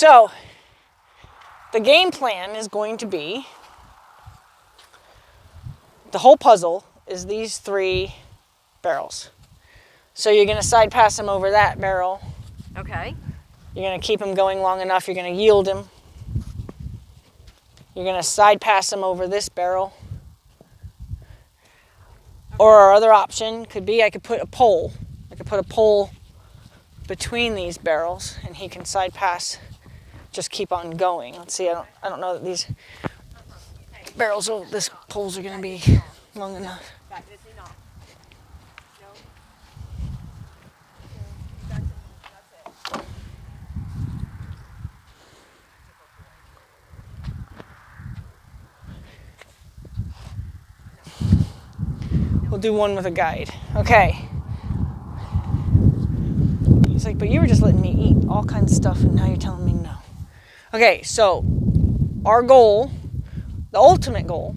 So the game plan is going to be, the whole puzzle is these 3 barrels. So you're going to side pass him over that barrel. Okay. You're going to keep him going long enough. You're going to yield him. You're going to side pass him over this barrel. Or our other option could be I could put a pole. I could put a pole between these barrels and he can side pass, just keep on going. Let's see, I don't know that these barrels, this poles are going to be long enough. We'll do one with a guide. Okay. He's like, but you were just letting me eat all kinds of stuff and now you're telling me no. Okay, so our goal, the ultimate goal,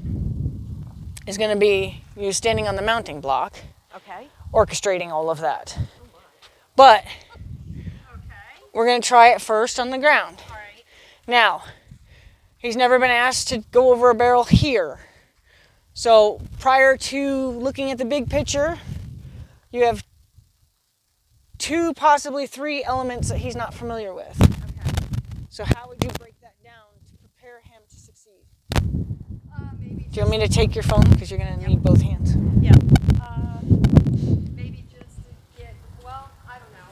is going to be you standing on the mounting block, okay, orchestrating all of that. But we're going to try it first on the ground. All right. Now, he's never been asked to go over a barrel here. So prior to looking at the big picture, you have 2, possibly 3 elements that he's not familiar with. Okay. So how would you break that down to prepare him to succeed? Maybe. Do you want me to take your phone? Because you're going to need both hands. Yeah. Maybe just to get, well, I don't know.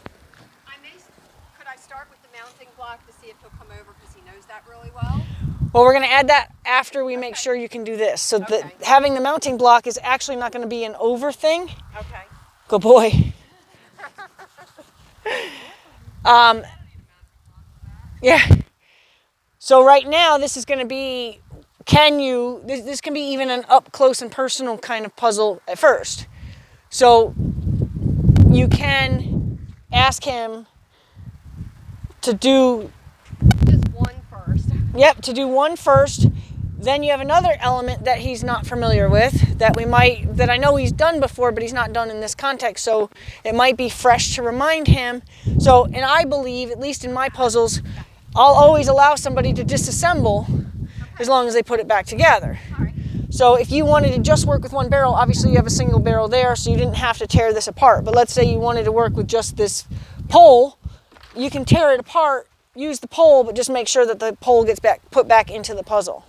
Could I start with the mounting block to see if he'll come over because he knows that really well? Well, we're going to add that after we make sure you can do this. So having the mounting block is actually not going to be an over thing. Okay. Good boy. Yeah. So right now, this is going to be, this can be even an up close and personal kind of puzzle at first. So you can ask him to do just one first. Yep, to do one first. Then you have another element that he's not familiar with that I know he's done before, but he's not done in this context. So it might be fresh to remind him. So, and I believe, at least in my puzzles, I'll always allow somebody to disassemble as long as they put it back together. So if you wanted to just work with one barrel, obviously you have a single barrel there, so you didn't have to tear this apart. But let's say you wanted to work with just this pole, you can tear it apart, use the pole, but just make sure that the pole gets put back into the puzzle.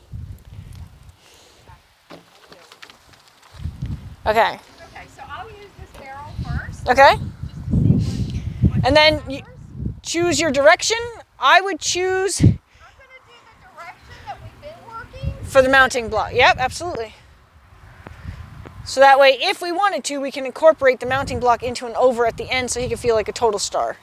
Okay. Okay, so I'll use this barrel first. Okay. Just to see what And then you choose your direction. I would choose I'm going to do the direction that we've been working. for the mounting block. Yep, absolutely. So that way, if we wanted to, we can incorporate the mounting block into an over at the end so he can feel like a total star.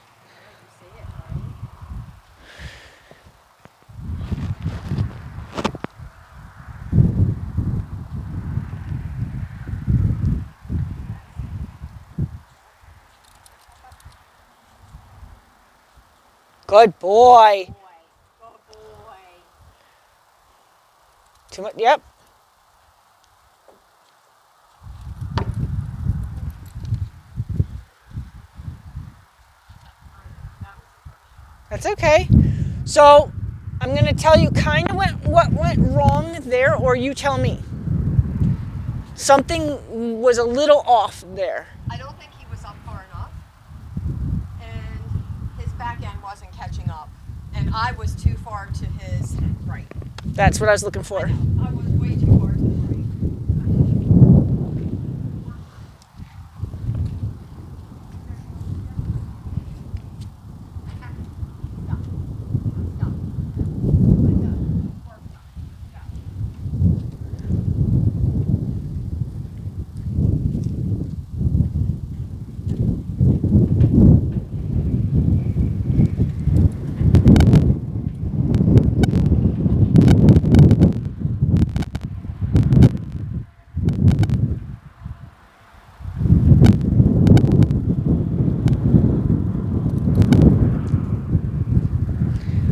Good boy. Good boy. Too much. Yep. That's okay. So I'm going to tell you kind of what went wrong there, or you tell me. Something was a little off there. I don't think he was up far enough, and his back end wasn't catching up, and I was too far to his right. That's what I was looking for. I was way too far to the right.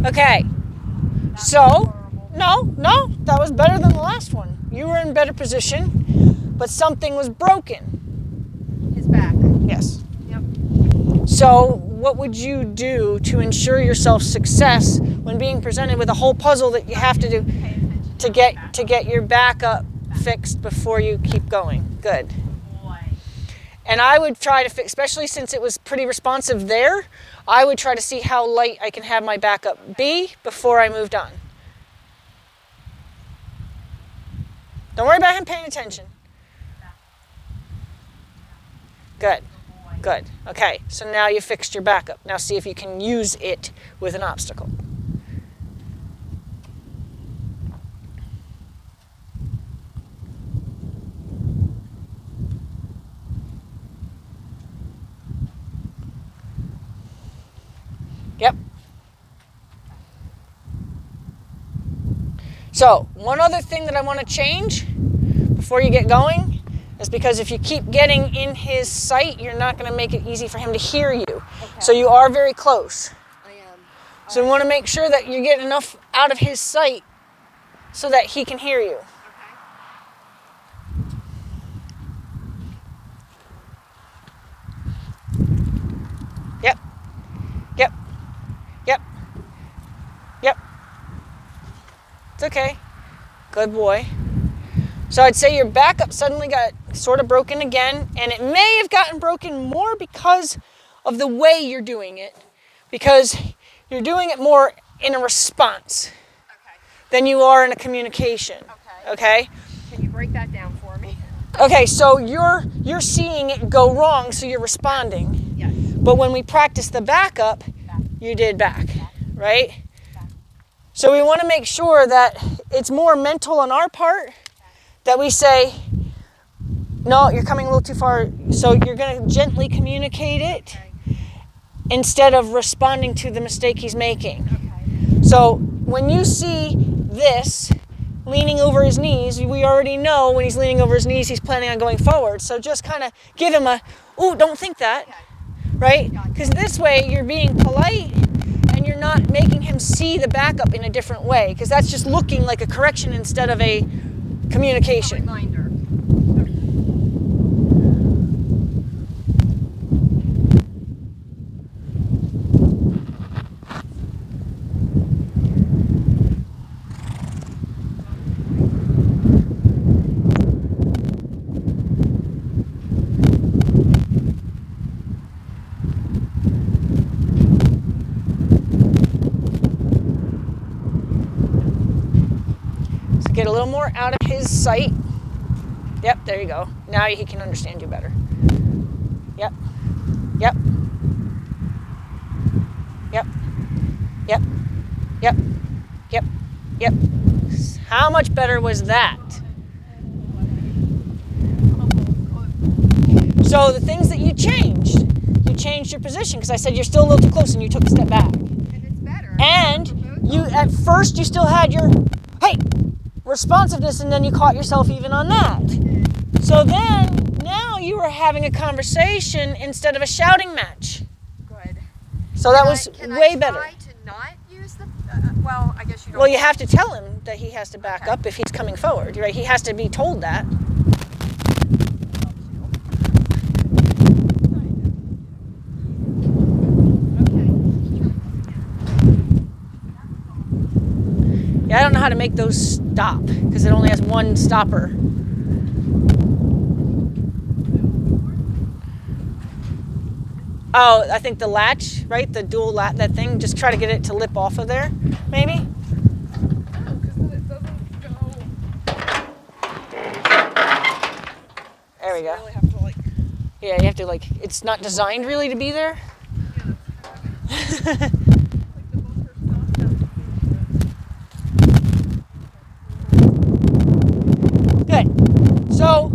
Okay. So, no, that was better than the last one. You were in better position, but something was broken. His back. Yes. Yep. So, what would you do to ensure yourself success when being presented with a whole puzzle that you have to do to get your backup fixed before you keep going. Good. And I would try to fix, especially since it was pretty responsive there, I would try to see how light I can have my backup be before I moved on. Don't worry about him paying attention. Good. Good. Okay, so now you fixed your backup. Now see if you can use it with an obstacle. Yep. So, one other thing that I want to change before you get going is because if you keep getting in his sight, you're not going to make it easy for him to hear you. Okay. So you are very close. I am. So we want to make sure that you get enough out of his sight so that he can hear you. Yep. Yep. Yep. Yep. It's okay. Good boy. So I'd say your backup suddenly got sort of broken again, and it may have gotten broken more because of the way you're doing it, because you're doing it more in a response than you are in a communication. Okay? Can you break that down for me? Okay, so you're seeing it go wrong, so you're responding. Yes. But when we practice the backup, you did back, right? So we want to make sure that it's more mental on our part, that we say, no, you're coming a little too far, so you're going to gently communicate it instead of responding to the mistake he's making. Okay. So when you see this leaning over his knees, we already know when he's leaning over his knees, he's planning on going forward. So just kind of give him a, ooh, don't think that, right? Because this way you're being polite and you're not making him see the backup in a different way, because that's just looking like a correction instead of a communication. A reminder. So get a little more out of his sight. Yep, there you go. Now he can understand you better. Yep. Yep. Yep. Yep. Yep. Yep. Yep. How much better was that? So the things that you changed your position, because I said you're still a little too close and you took a step back. And it's better. And you, at first, you still had your, hey, responsiveness, and then you caught yourself even on that. So then, now you were having a conversation instead of a shouting match. Good. So that was way better. Can I try to not use the, well, I guess you don't. Well, you have to tell him that he has to back up if he's coming forward, right? He has to be told that. Yeah, I don't know how to make those stop because it only has one stopper. Oh, I think the latch, right? The dual latch, that thing. Just try to get it to lip off of there, maybe. There we go. Really have to Yeah, you have to it's not designed really to be there. Good. So,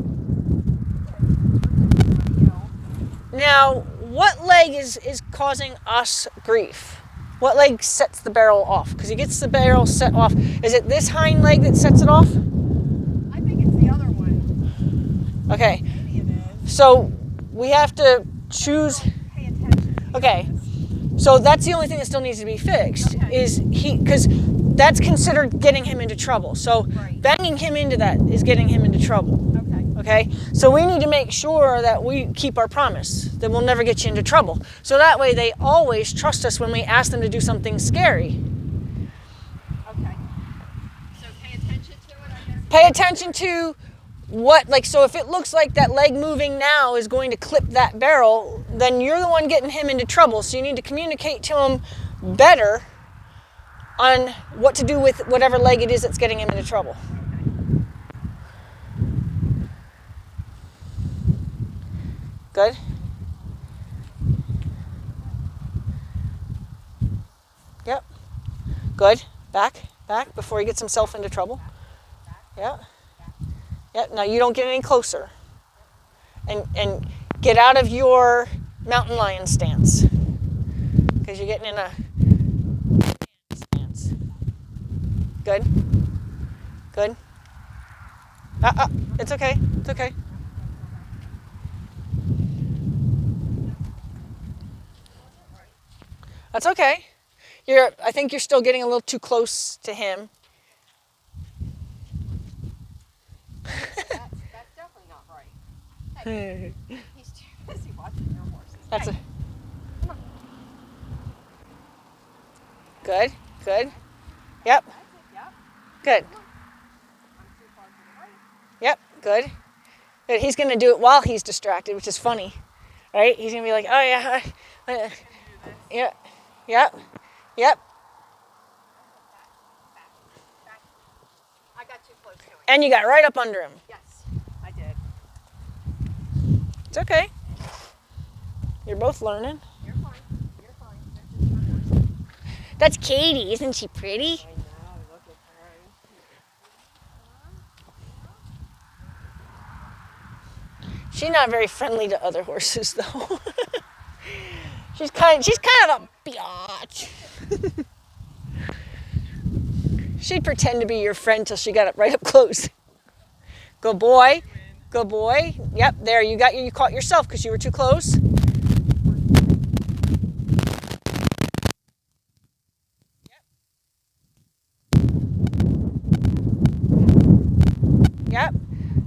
now, what leg is causing us grief? What leg sets the barrel off? Because he gets the barrel set off. Is it this hind leg that sets it off? I think it's the other one. Okay. Maybe it is. So, we have to choose. Pay attention. Okay. So that's the only thing that still needs to be fixed. Okay. Because that's considered getting him into trouble. So banging him into that is getting him into trouble. Okay? So we need to make sure that we keep our promise, that we'll never get you into trouble. So that way they always trust us when we ask them to do something scary. Pay attention to what, like, so if it looks like that leg moving now is going to clip that barrel, then you're the one getting him into trouble. So you need to communicate to him better on what to do with whatever leg it is that's getting him into trouble. Good. Yep. Good. Back before he gets himself into trouble. Yeah. Yep. Now you don't get any closer. And get out of your mountain lion stance. Because you're getting in a stance. Good. Good. It's okay. It's okay. That's okay. I think you're still getting a little too close to him. That's definitely not right. Hey, he's too busy watching your horses. That's hey. Come on. Good. Good. Yep. That's it, yep. Good. I'm too far to the right. Yep. Good. Good. He's going to do it while he's distracted, which is funny. Right? He's going to be like, oh, yeah. Yep. Yep. Yep. Back. I got too close to him. And you got right up under him. Yes, I did. It's okay. You're both learning. You're fine. You're fine. That's just my horse. That's Katie. Isn't she pretty? I know. Look at her. She's not very friendly to other horses, though. She's kind of a biatch. She'd pretend to be your friend till she got up right up close. Good boy. Good boy. Yep, there, you caught yourself because you were too close. Yep.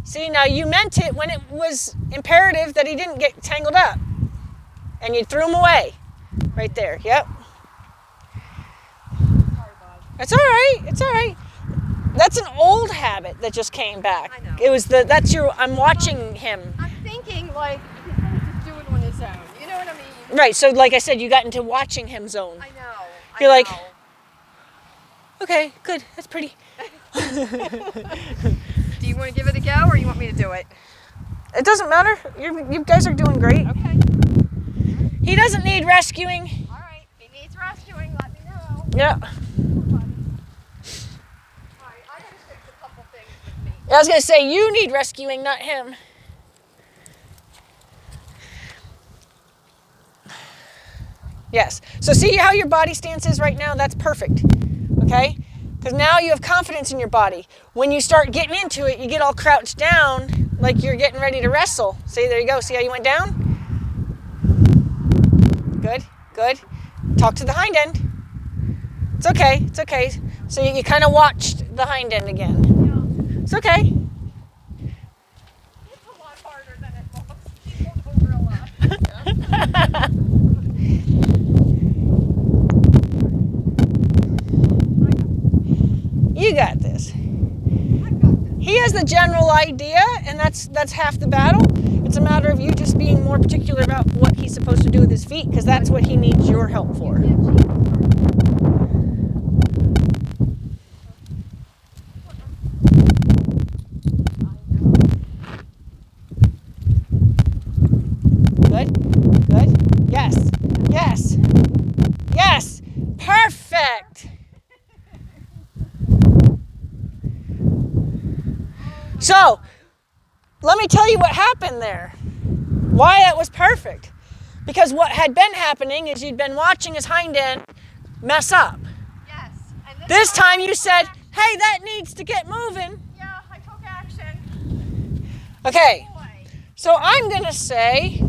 See, now you meant it when it was imperative that he didn't get tangled up. And you threw him away. Right there. Yep. It's all right. It's all right. That's an old habit that just came back. I know. It was I'm watching him. I'm thinking like he's gonna just do it on his own. You know what I mean? Right. So like I said, you got into watching him zone. I know. You're like, know. okay, good. That's pretty. Do you want to give it a go or you want me to do it? It doesn't matter. You guys are doing great. Okay. He doesn't need rescuing. All right. If he needs rescuing, let me know. Yeah. All right. I gotta fix a couple things with me. I was going to say, you need rescuing, not him. Yes. So see how your body stance is right now? That's perfect. Okay? Because now you have confidence in your body. When you start getting into it, you get all crouched down like you're getting ready to wrestle. See, there you go. See how you went down? Good. Good. Talk to the hind end. It's okay. It's okay. So you kind of watched the hind end again. Yeah. It's okay. It's a lot harder than it looks. He's going over a lot. You got this. I got this. He has the general idea, and that's half the battle. It's a matter of you just being more particular about what he's supposed to do with his feet, because that's what he needs your help for. Good. Good. Yes. Yes. Yes. Perfect. So, let me tell you what happened there. Why that was perfect. Because what had been happening is you'd been watching his hind end mess up. Yes. And This time you said, hey, that needs to get moving. Yeah, I took action. Okay, Boy. so I'm going to say,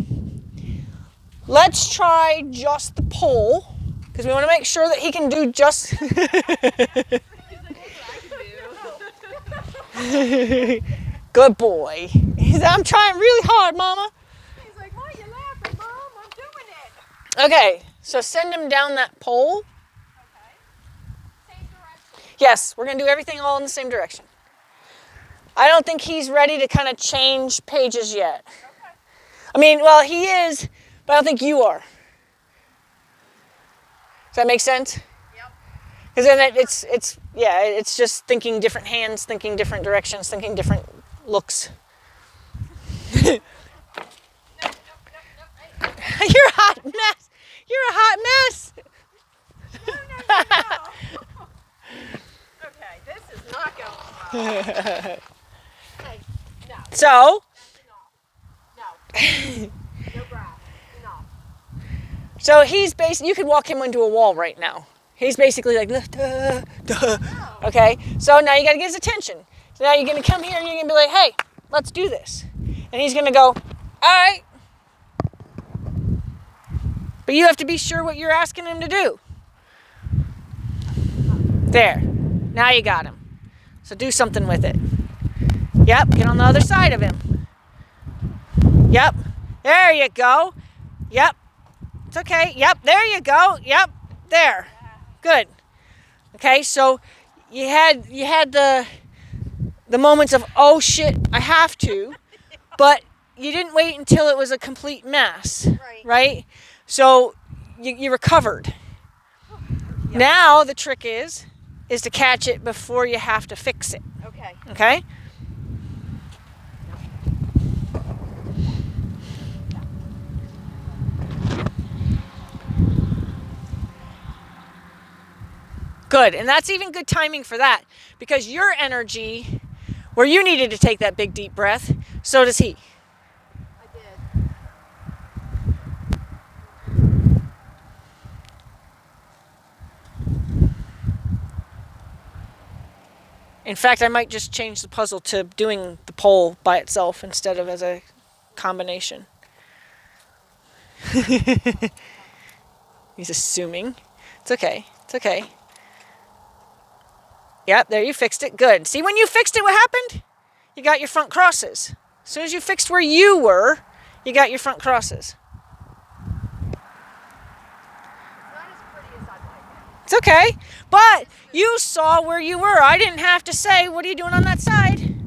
let's try just the pole. Because we want to make sure that he can do just... Good boy. He said, I'm trying really hard, Mama. He's like, why are you laughing, Mom? I'm doing it. Okay, so send him down that pole. Okay. Same direction. Yes, we're going to do everything all in the same direction. I don't think he's ready to kind of change pages yet. Okay. I mean, well, he is, but I don't think you are. Does that make sense? Yep. Because then it's just thinking different hands, thinking different directions, thinking different looks. Nope. You're a hot mess. You're a hot mess. No. Okay, this is not going well. Hey, no. So, That's enough. No. No grass. Enough. so he's basically, you could walk him into a wall right now. He's basically like, duh, duh. No. Okay? So now you got to get his attention. So now you're going to come here and you're going to be like, hey, let's do this. And he's going to go, all right. But you have to be sure what you're asking him to do. There. Now you got him. So do something with it. Yep, get on the other side of him. Yep. There you go. Yep. It's okay. Yep, there you go. Yep. There. Good. Okay, so you had the moments of, oh shit, I have to, but you didn't wait until it was a complete mess. Right? So you recovered. Yep. Now the trick is to catch it before you have to fix it. Okay. Okay? Good. And that's even good timing for that because your energy, where you needed to take that big deep breath, so does he. I did. In fact, I might just change the puzzle to doing the pole by itself instead of as a combination. He's assuming. It's okay. It's okay. Yep, there you fixed it. Good. See, when you fixed it, what happened? You got your front crosses. As soon as you fixed where you were, you got your front crosses. Not as pretty as I'd like it. It's okay. But you saw where you were. I didn't have to say, what are you doing on that side?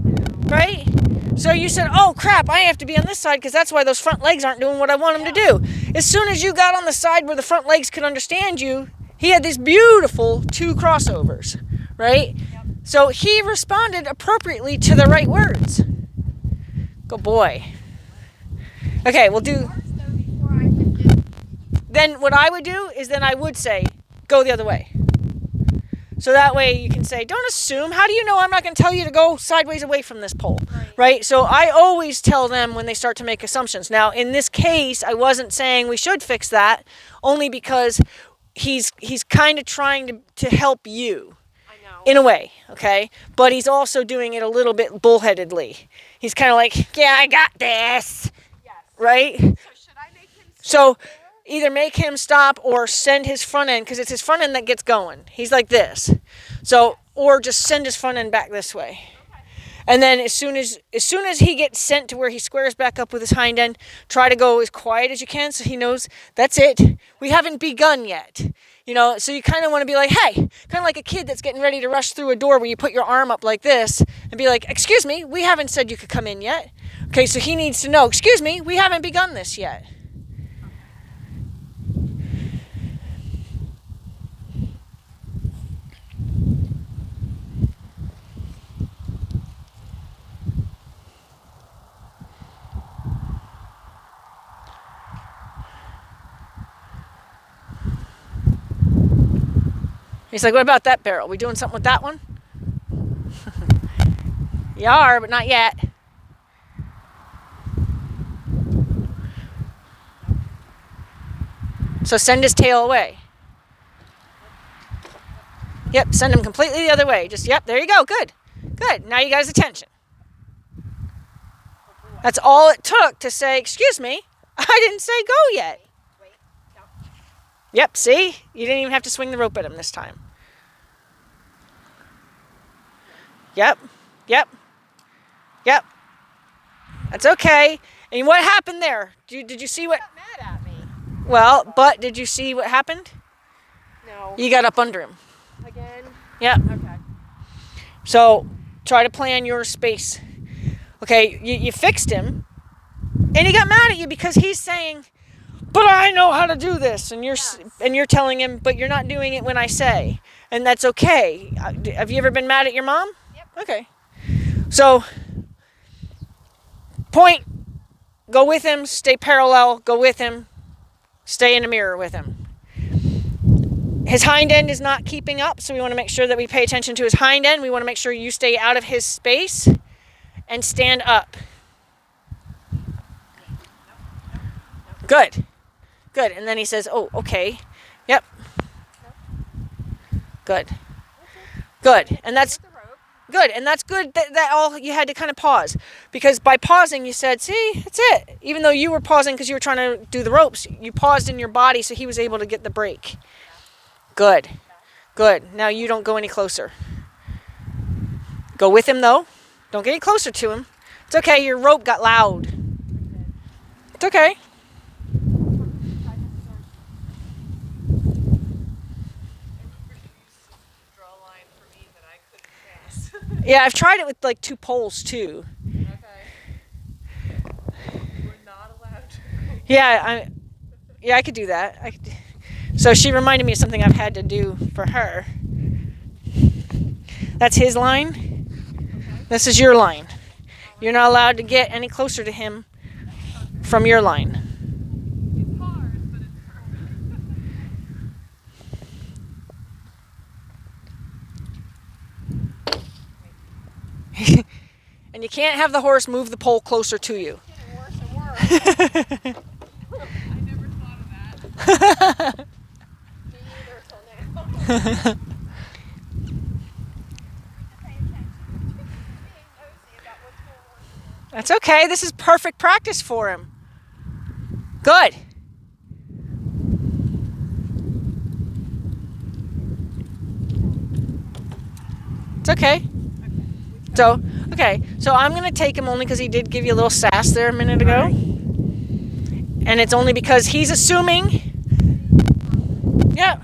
Right? So you said, oh crap, I have to be on this side because that's why those front legs aren't doing what I want them to do. As soon as you got on the side where the front legs could understand you, he had these beautiful 2 crossovers, right? Yep. So he responded appropriately to the right words. Good boy. Okay, we'll do... First, though, before I could just... Then what I would do is then I would say, go the other way. So that way you can say, don't assume. How do you know I'm not going to tell you to go sideways away from this pole? Right? So I always tell them when they start to make assumptions. Now, in this case, I wasn't saying we should fix that, only because he's kind of trying to help you. I know. In a way, okay? But he's also doing it a little bit bullheadedly. He's kind of like, yeah, I got this. Yes. Right? So should I make him stop So there? either make him stop or send his front end, because it's his front end that gets going. He's like this. So, or just send his front end back this way. Okay. And then as soon as he gets sent to where he squares back up with his hind end, try to go as quiet as you can so he knows that's it. We haven't begun yet. You know, so you kind of want to be like, hey, kind of like a kid that's getting ready to rush through a door where you put your arm up like this and be like, excuse me, we haven't said you could come in yet. Okay, so he needs to know, excuse me, we haven't begun this yet. He's like, what about that barrel? We doing something with that one? You are, but not yet. So send his tail away. Yep, send him completely the other way. Just, yep, there you go. Good. Good. Now you got his attention. That's all it took to say, excuse me, I didn't say go yet. Wait. No. Yep, see? You didn't even have to swing the rope at him this time. Yep, yep, yep. That's okay. And what happened there? Did you see what? He got mad at me. Well, but did you see what happened? No. You got up under him. Again? Yep. Okay. So Try to plan your space. Okay, you fixed him, and he got mad at you because he's saying, "But I know how to do this," and you're telling him, "But you're not doing it when I say," and that's okay. Have you ever been mad at your mom? Yep. Okay. So, point, go with him, stay parallel, go with him, stay in the mirror with him. His hind end is not keeping up, so we want to make sure that we pay attention to his hind end. We want to make sure you stay out of his space and stand up. Good. Good. And then he says, "Oh, okay. Yep. Good. Good." And that's good. And that's good that all you had to kind of pause. Because by pausing, you said, "See, that's it." Even though you were pausing because you were trying to do the ropes, you paused in your body so he was able to get the break. Good. Good. Now you don't go any closer. Go with him, though. Don't get any closer to him. It's okay. Your rope got loud. It's okay. Yeah, I've tried it with like 2 poles too. Okay. We're not allowed to. Yeah, I could do that. So she reminded me of something I've had to do for her. That's his line. Okay. This is your line. You're not allowed to get any closer to him from your line. It's hard, but it's perfect. And you can't have the horse move the pole closer to you. It's getting worse and worse. I never thought of that. Me either till now. That's okay. This is perfect practice for him. Good. It's okay. So I'm going to take him only because he did give you a little sass there a minute ago. And it's only because he's assuming. Yeah.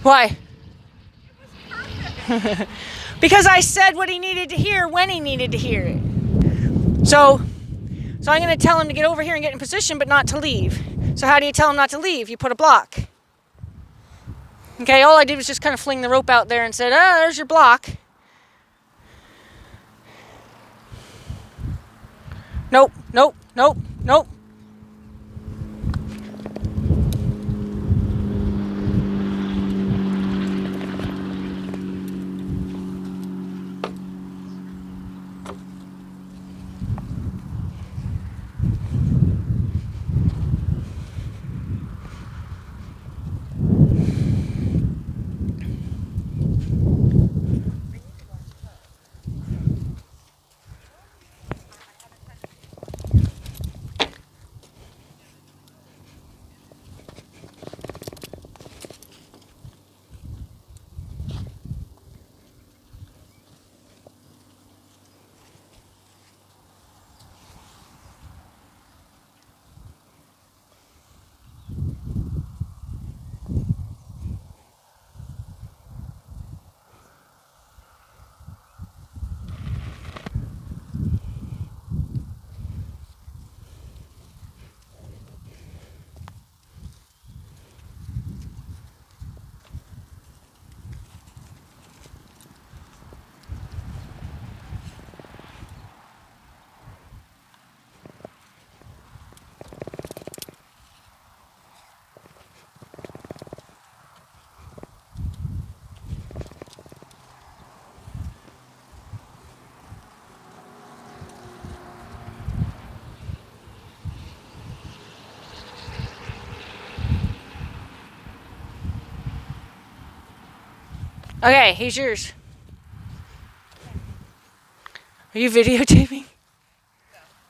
Why? Because I said what he needed to hear when he needed to hear it. So I'm going to tell him to get over here and get in position, but not to leave. So how do you tell him not to leave? You put a block. Okay, all I did was just kind of fling the rope out there and said, there's your block. Nope, nope, nope, nope. Okay, he's yours. Are you videotaping?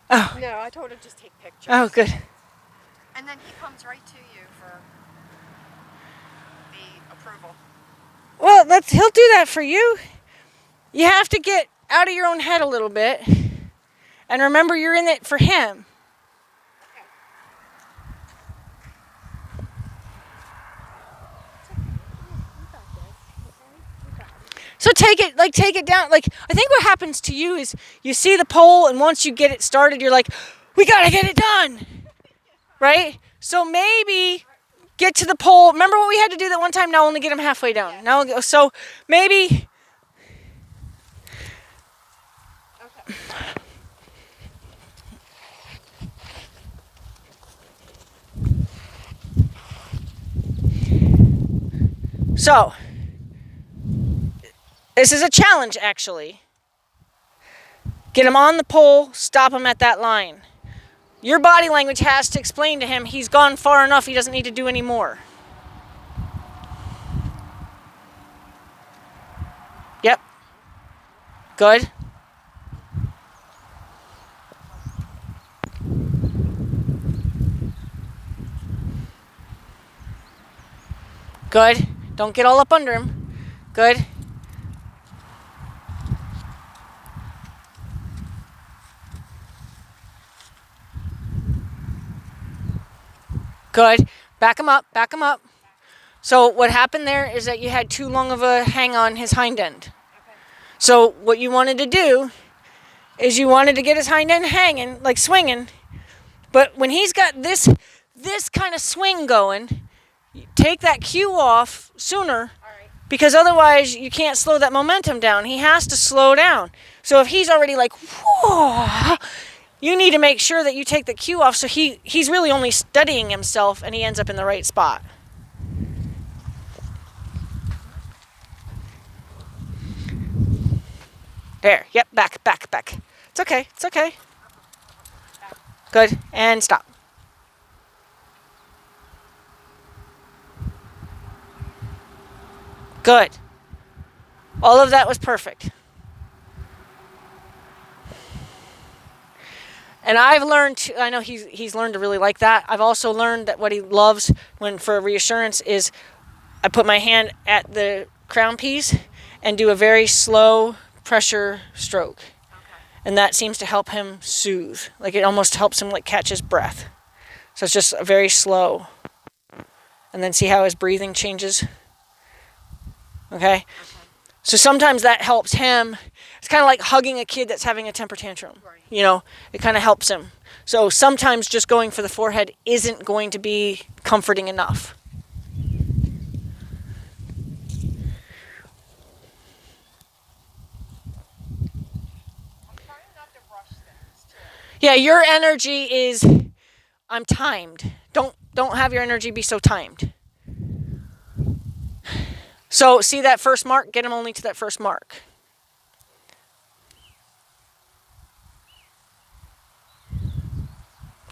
Oh. No, I told him just take pictures. Oh, good. And then he comes right to you for the approval. Well, he'll do that for you. You have to get out of your own head a little bit. And remember, you're in it for him. So take it down. Like, I think what happens to you is you see the pole, and once you get it started, you're like, we gotta get it done, right? So maybe get to the pole. Remember what we had to do that one time? Now only get him halfway down. Now, so maybe. Okay. So. This is a challenge, actually. Get him on the pole, stop him at that line. Your body language has to explain to him he's gone far enough, he doesn't need to do any more. Yep. Good. Good. Don't get all up under him. Good. Good. Back him up. Back him up. So what happened there is that you had too long of a hang on his hind end. Okay. So what you wanted to do is you wanted to get his hind end hanging, like swinging. But when he's got this kind of swing going, take that cue off sooner, because otherwise you can't slow that momentum down. He has to slow down. So if he's already like, whoa, you need to make sure that you take the cue off so he's really only studying himself and he ends up in the right spot. There. Yep. Back. It's okay. It's okay. Good. And stop. Good. All of that was perfect. And I've learned, I know he's learned to really like that. I've also learned that what he loves for reassurance is I put my hand at the crown piece and do a very slow pressure stroke. Okay. And that seems to help him soothe. Like it almost helps him like catch his breath. So it's just very slow. And then see how his breathing changes. Okay? So sometimes that helps him. It's kind of like hugging a kid that's having a temper tantrum. Right. You know, it kind of helps him. So sometimes just going for the forehead isn't going to be comforting enough. I'm trying not to rush things too. Yeah, your energy is, I'm timed. Don't have your energy be so timed. So see that first mark? Get him only to that first mark.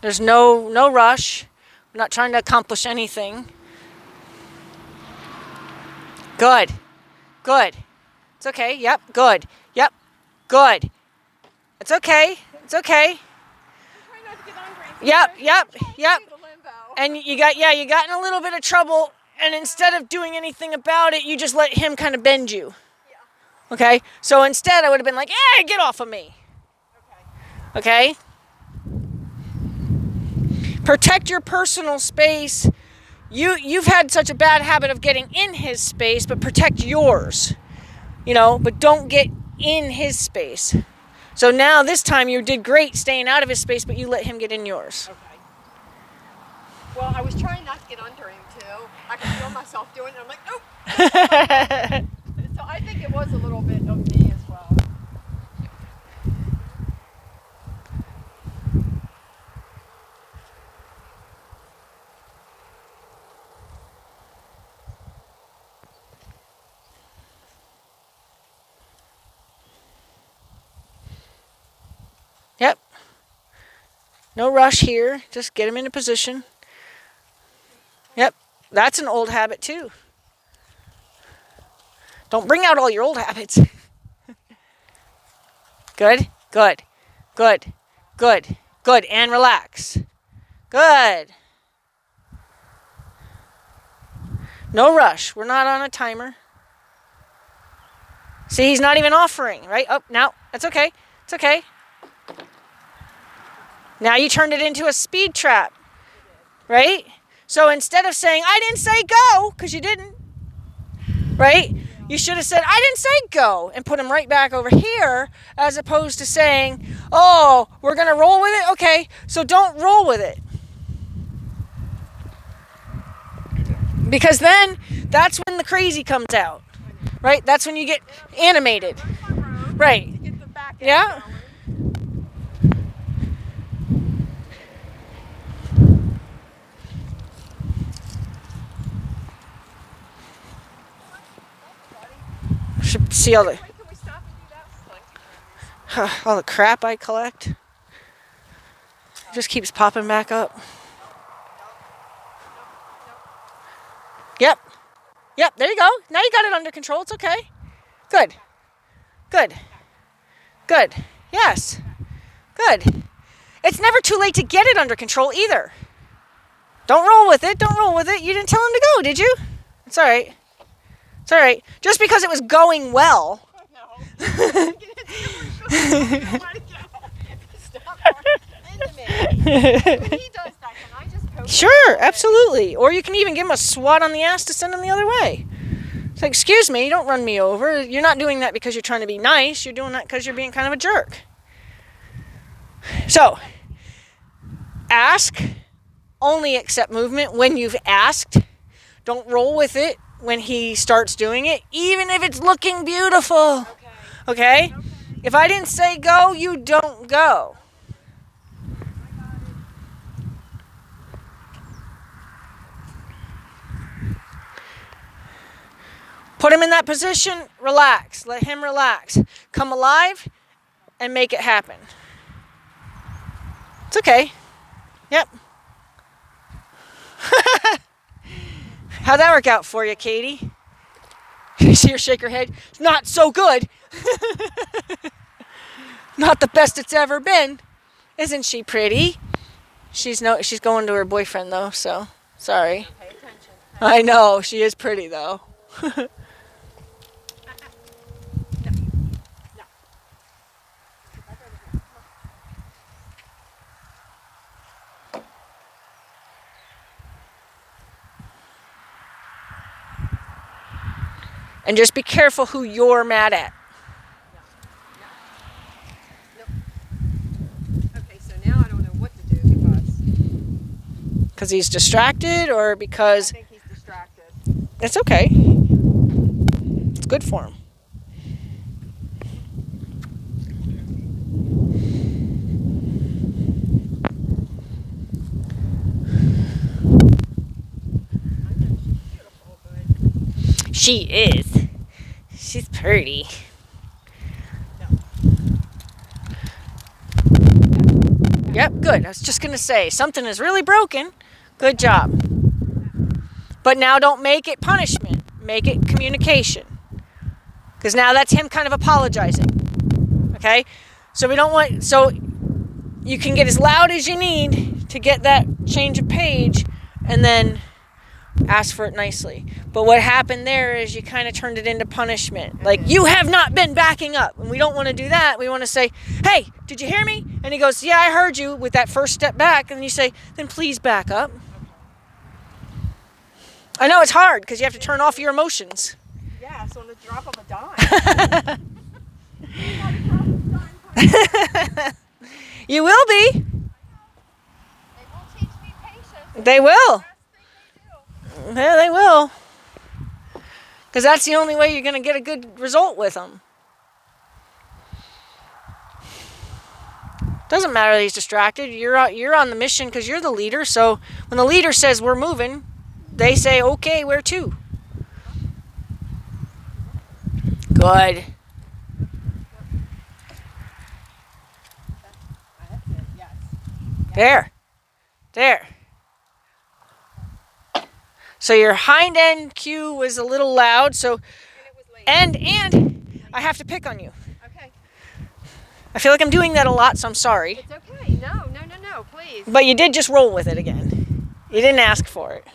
There's no rush. We're not trying to accomplish anything. Good. It's okay. Yep. Good. Yep. Good. It's okay. It's okay. I'm trying not to get under him. Yep. And you got in a little bit of trouble. And instead of doing anything about it, you just let him kind of bend you. Yeah. Okay? So instead, I would have been like, hey, get off of me. Okay? Protect your personal space. You've had such a bad habit of getting in his space, but protect yours. You know, but don't get in his space. So now this time you did great staying out of his space, but you let him get in yours. Okay. Well, I was trying not to get under him, too. I could feel myself doing it. I'm like, nope. So I think it was a little bit of me as well. Yep. No rush here. Just get him in a position. Yep. That's an old habit, too. Don't bring out all your old habits. Good, good, good, good, good. And relax. Good. No rush. We're not on a timer. See, he's not even offering, right? Oh, now, that's okay. It's okay. Now you turned it into a speed trap, right? So instead of saying, I didn't say go, because you didn't, right? You should have said, I didn't say go, and put him right back over here, as opposed to saying, oh, we're going to roll with it? Okay, so don't roll with it. Because then, that's when the crazy comes out, right? That's when you get animated. Right. Yeah. Should see all the all the crap I collect. It just keeps popping back up. Yep. Yep, there you go. Now you got it under control. It's okay. Good. Good. Good. Yes. Good. It's never too late to get it under control either. Don't roll with it. Don't roll with it. You didn't tell him to go, did you? It's all right. It's all right. Just because it was going well. Sure, absolutely. Or you can even give him a swat on the ass to send him the other way. It's like, excuse me, don't run me over. You're not doing that because you're trying to be nice. You're doing that because you're being kind of a jerk. So, ask. Only accept movement when you've asked. Don't roll with it when he starts doing it, even if it's looking beautiful. Okay? If I didn't say go, you don't go. Put him in that position, relax. Let him relax. Come alive and make it happen. It's okay. Yep. How'd that work out for you, Katie? You see her shake her head? Not so good. Not the best it's ever been. Isn't she pretty? She's going to her boyfriend though, so sorry. Pay attention. I know, she is pretty though. And just be careful who you're mad at. Okay, so now I don't know what to do because he's distracted or because... I think he's distracted. It's okay. It's good for him. She is. She's pretty. Yep, good. I was just going to say, something is really broken. Good job. But now don't make it punishment. Make it communication. Because now that's him kind of apologizing. Okay? So we don't want... So you can get as loud as you need to get that change of page and then ask for it nicely. But what happened there is you kind of turned it into punishment. Like, you have not been backing up. And we don't want to do that. We want to say, hey, did you hear me? And he goes, yeah, I heard you, with that first step back. And you say, then please back up. I know it's hard because you have to turn off your emotions. Yeah, so on the drop of a dime. You will be. They will teach me patience. They will. Yeah, they will. Because that's the only way you're going to get a good result with them. Doesn't matter that he's distracted. You're on the mission because you're the leader. So when the leader says we're moving, they say, okay, where to? Good. There. So your hind end cue was a little loud. So And I have to pick on you. Okay. I feel like I'm doing that a lot, so I'm sorry. It's okay. No, please. But you did just roll with it again. You didn't ask for it.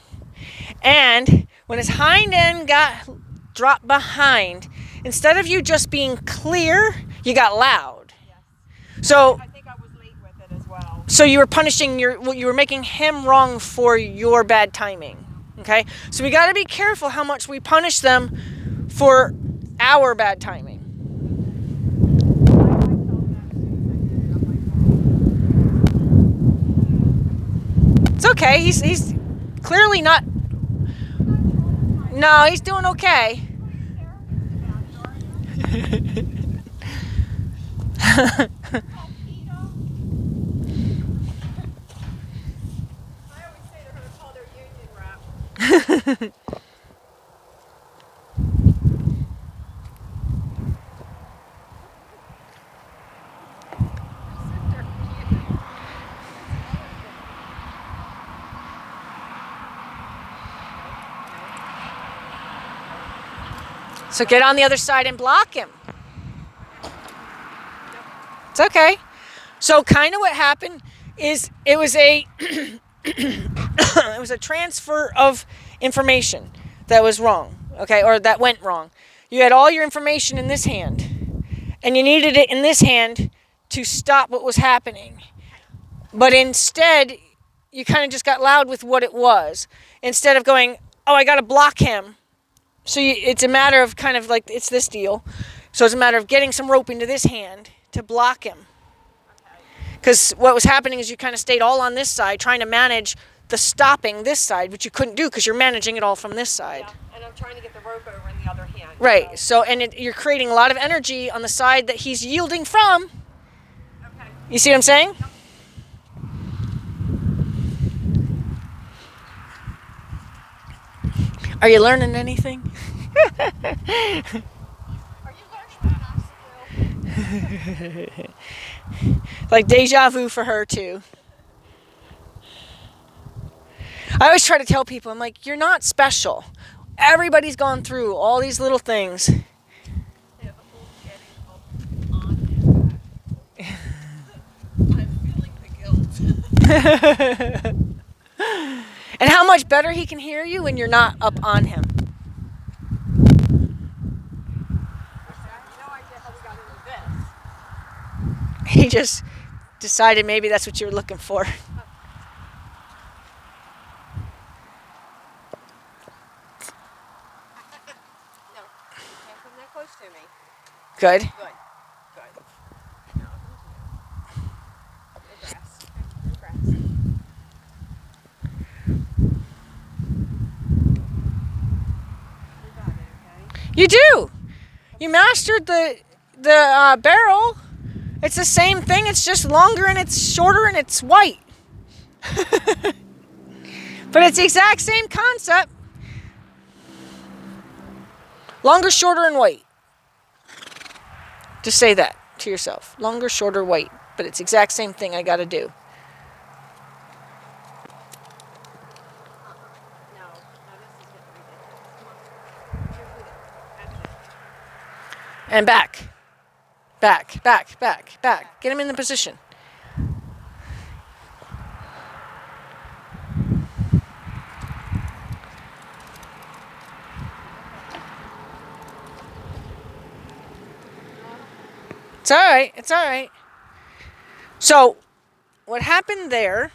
And when his hind end got dropped behind, instead of you just being clear, you got loud. Yes. So I think I was late with it as well. So you were punishing you were making him wrong for your bad timing. Okay? So we got to be careful how much we punish them for our bad timing. It's okay. He's clearly not. No, he's doing okay. So get on the other side and block him. It's okay. So kind of what happened is it was a it was a transfer of information that was wrong, okay, or that went wrong. You had all your information in this hand, and you needed it in this hand to stop what was happening. But instead, you kind of just got loud with what it was. Instead of going, oh, I got to block him. So it's a matter of kind of like, it's this deal. So it's a matter of getting some rope into this hand to block him. Because what was happening is you kind of stayed all on this side trying to manage the stopping this side, which you couldn't do because you're managing it all from this side. Yeah, and I'm trying to get the rope over in the other hand. Right. So you're creating a lot of energy on the side that he's yielding from. Okay. You see what I'm saying? Yep. Are you learning anything? Are you learning? Like deja vu for her too. I always try to tell people, I'm like, you're not special. Everybody's gone through all these little things. Yeah, the whole getting up on his back. I'm feeling the guilt. And how much better he can hear you when you're not up on him. He just decided maybe that's what you were looking for. No, can't come that close to me. Good. Good. No grass. No grass. You got it, okay? You do. You mastered the barrel. It's the same thing. It's just longer and it's shorter and it's white. But it's the exact same concept. Longer, shorter, and white. Just say that to yourself. Longer, shorter, white. But it's the exact same thing I got to do. No, this is getting ridiculous. Come on. And back. Back, back, back, back. Get him in the position. It's all right. It's all right. So, what happened there,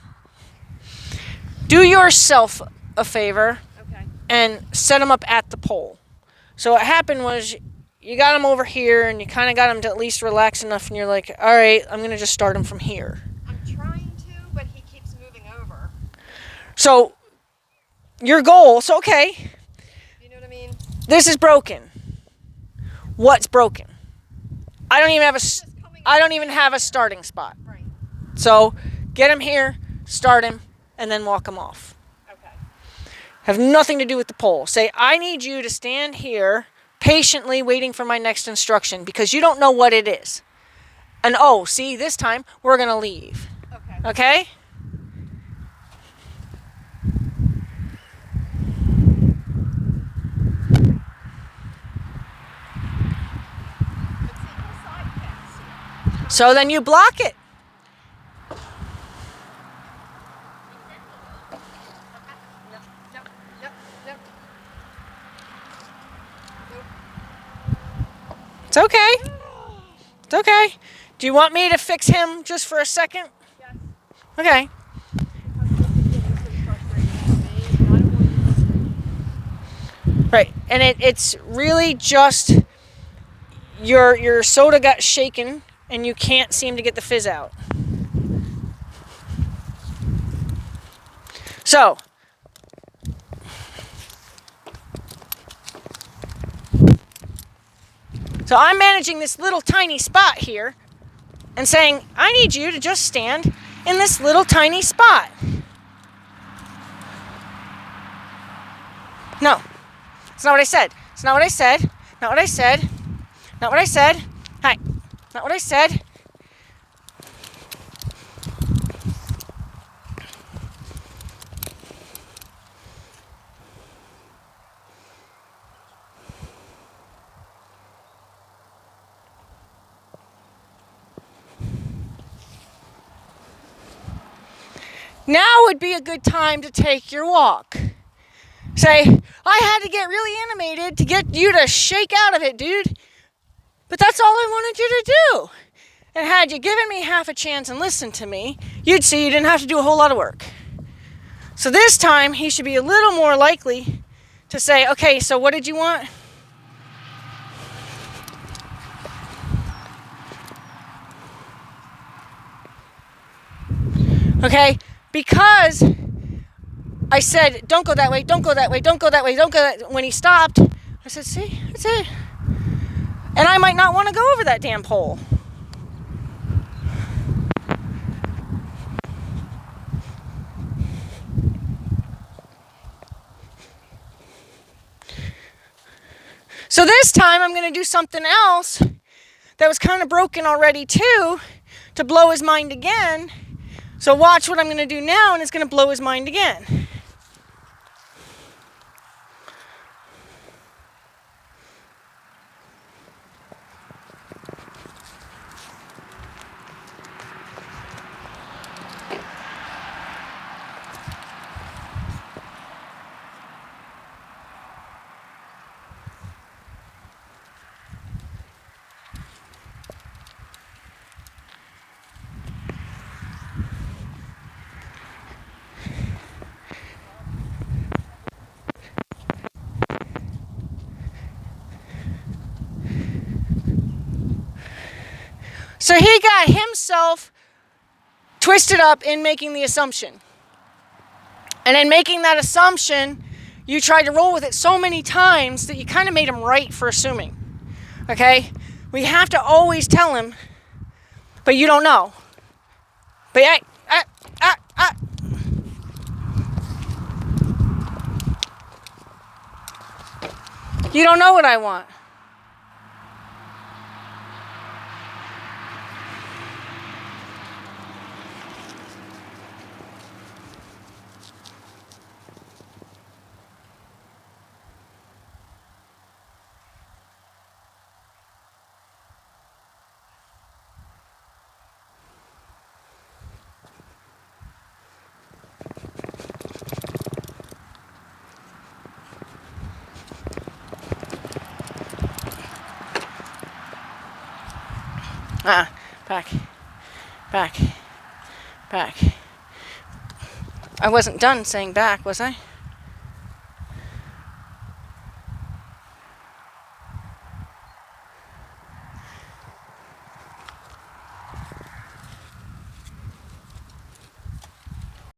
do yourself a favor Okay. and set him up at the pole. So what happened was you got him over here and you kind of got him to at least relax enough and you're like, all right, I'm going to just start him from here. I'm trying to, but he keeps moving over. So your goal, so okay, You know what I mean? this is broken. What's broken? I don't even have a starting spot. Right. So get him here, start him, and then walk him off. Okay. Have nothing to do with the pole. Say, I need you to stand here patiently waiting for my next instruction because you don't know what it is. And oh, see, this time we're going to leave. Okay. Okay? So then you block it. It's okay. It's okay. Do you want me to fix him just for a second? Yes. Okay. Right. And it's really just your soda got shaken and you can't seem to get the fizz out. So I'm managing this little tiny spot here and saying, I need you to just stand in this little tiny spot. No, it's not what I said. It's not what I said. Not what I said. Not what I said. Hi. Not what I said. Now would be a good time to take your walk. Say, I had to get really animated to get you to shake out of it, dude. But that's all I wanted you to do. And had you given me half a chance and listened to me, you'd see you didn't have to do a whole lot of work. So this time, he should be a little more likely to say, okay, so what did you want? Okay, because I said, don't go that way, don't go that way, don't go that way, don't go that way. When he stopped, I said, see, that's it. And I might not want to go over that damn pole. So this time I'm going to do something else that was kind of broken already too, to blow his mind again. So watch what I'm going to do now, and it's going to blow his mind again. So he got himself twisted up in making the assumption. And in making that assumption, you tried to roll with it so many times that you kind of made him right for assuming. Okay? We have to always tell him, but you don't know. But you don't know what I want. Back. I wasn't done saying back, was I?